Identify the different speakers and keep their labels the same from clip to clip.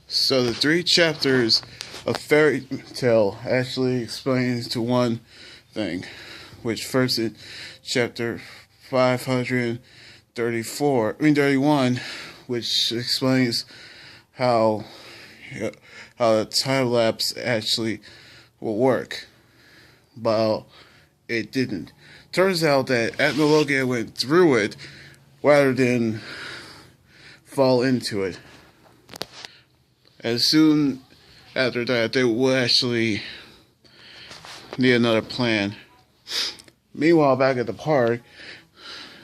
Speaker 1: So the three chapters of Fairy Tale actually explains to one thing, which first in chapter 531, which explains how how the time lapse actually will work. Well, it didn't. Turns out that Ethnologia went through it rather than fall into it. As soon after that, they will actually need another plan. Meanwhile, back at the park,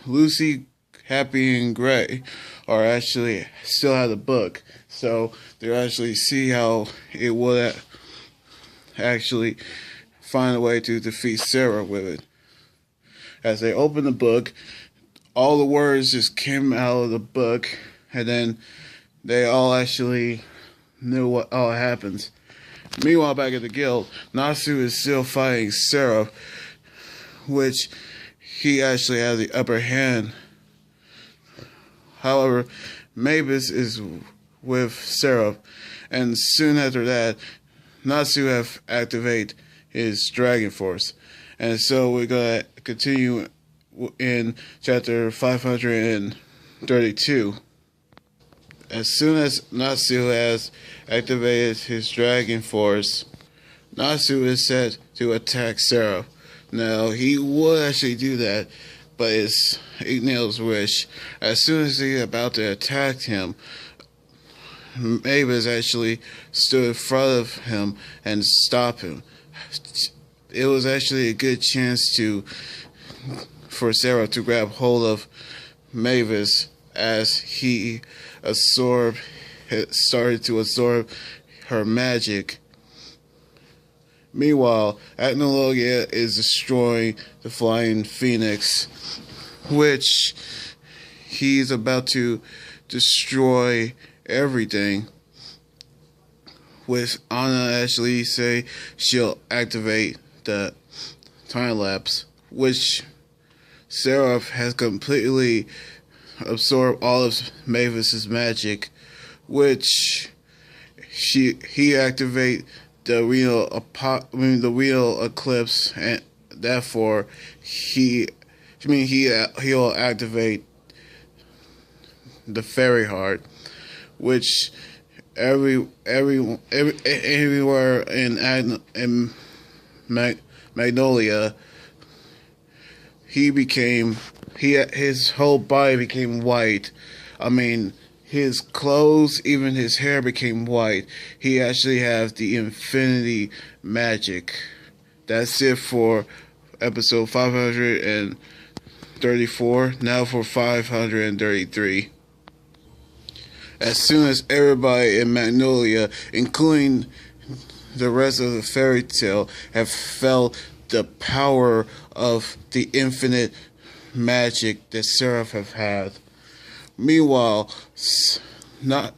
Speaker 1: Lucy, Happy, and Gray are actually still have the book, so they'll actually see how it would actually find a way to defeat Sarah with it. As they open the book, all the words just came out of the book, and then they all actually knew what all happens. Meanwhile, back at the guild, Natsu is still fighting Zeref, which he actually has the upper hand. However, Mavis is with Zeref, and soon after that, Natsu have activate his Dragon Force. And so we're going to continue in chapter 532. As soon as Natsu has activated his Dragon Force, Natsu is set to attack Zeref. Now, he would actually do that, but it's Eight Nails' wish. As soon as he's about to attack him, Mavis actually stood in front of him and stopped him. It was actually a good chance for Zeref to grab hold of Mavis as he started to absorb her magic. Meanwhile, Ethnologia is destroying the Flying Phoenix, which he's about to destroy everything. With Anna actually say she'll activate the time lapse, which Zeref has completely absorbed all of Mavis's magic, which he activate the real eclipse, and therefore he'll activate the fairy heart, which everywhere in Magnolia, his whole body became white. I mean, his clothes, even his hair became white. He actually has the infinity magic. That's it for episode 534. Now for 533. As soon as everybody in Magnolia, including the rest of the fairy tale, have felt the power of the infinite magic that Zeref have had. Meanwhile, not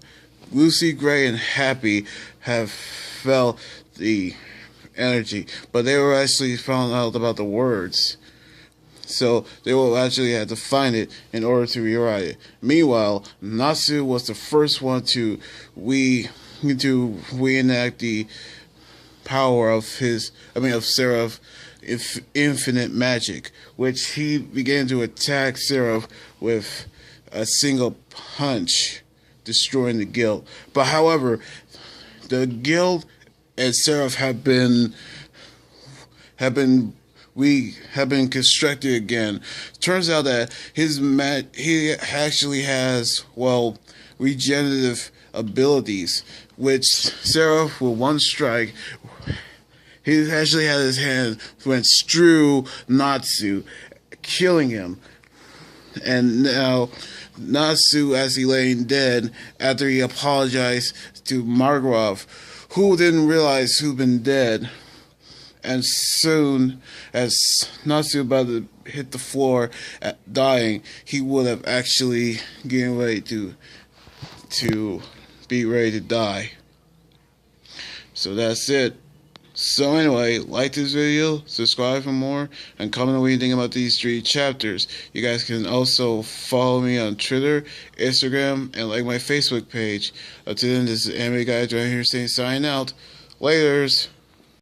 Speaker 1: Lucy, Gray, and Happy have felt the energy, but they were actually found out about the words. So they will actually have to find it in order to rewrite it. Meanwhile, Natsu was the first one to reenact the power of Zeref infinite magic, which he began to attack Zeref with a single punch, destroying the guild. But however, the guild and Zeref have been constructed again. Turns out that he actually has regenerative abilities, which Zeref with one strike, he actually had his hand went through Natsu, killing him. And now Natsu, as he laying dead, after he apologized to Margrove, who didn't realize who'd been dead. And soon as Natsu about to hit the floor dying, he would have actually getting ready to be ready to die. So that's it. So anyway, like this video, subscribe for more, and comment what you think about these 3 chapters. You guys can also follow me on Twitter, Instagram, and like my Facebook page. Until then, this is Anime Guy right here saying sign out. Laters.